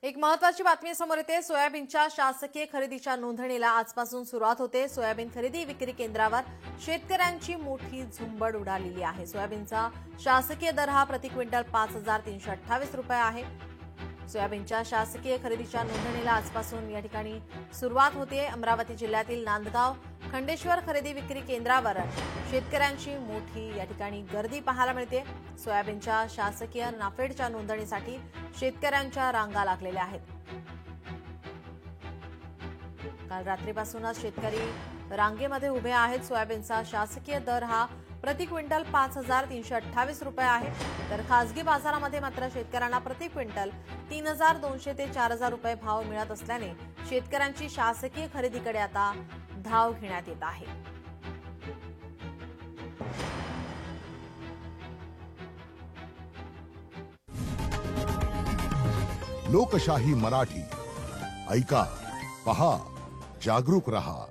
एक महत्त्वाची बातमी समोर येते। सोयाबीनच्या शासकीय खरेदीच्या नोंदणीला आजपासून सुरुवात होते। सोयाबीन खरेदी विक्री केंद्रावर शेतकऱ्यांची मोठी झुंबड उडालेली आहे। सोयाबीनचा शासकीय दर हा प्रति क्विंटल 5328 रुपये आहे। सोयाबीनच्या शासकीय खरेदीच्या नोंदणीला आजपासून या ठिकाणी सुरुवात होते। अमरावती जिल्ह्यातील नांदगाव खंडेश्वर खरेदी विक्री केंद्रावर शेतकऱ्यांची मोठी या ठिकाणी गर्दी पाहायला मिळते। सोयाबीनच्या शासकीय नाफेडच्या नोंदणीसाठी शेतकऱ्यांच्या रांगा लागलेल्या आहेत। काल रात्रीपासूनच शेतकरी रांगेमध्ये उभे आहेत। सोयाबीनचा शासकीय दर हा प्रति क्विंटल 5328 रुपये आहे, तर खासगी बाजारामध्ये मात्र शेतकऱ्यांना प्रति क्विंटल 3200 ते 4000 रुपये भाव मिळत असल्याने शेतकऱ्यांची शासकीय खरेदीकडे आता धाव घेण्यात येत आहे। लोकशाही मराठी ऐका, पहा, जागरूक रहा।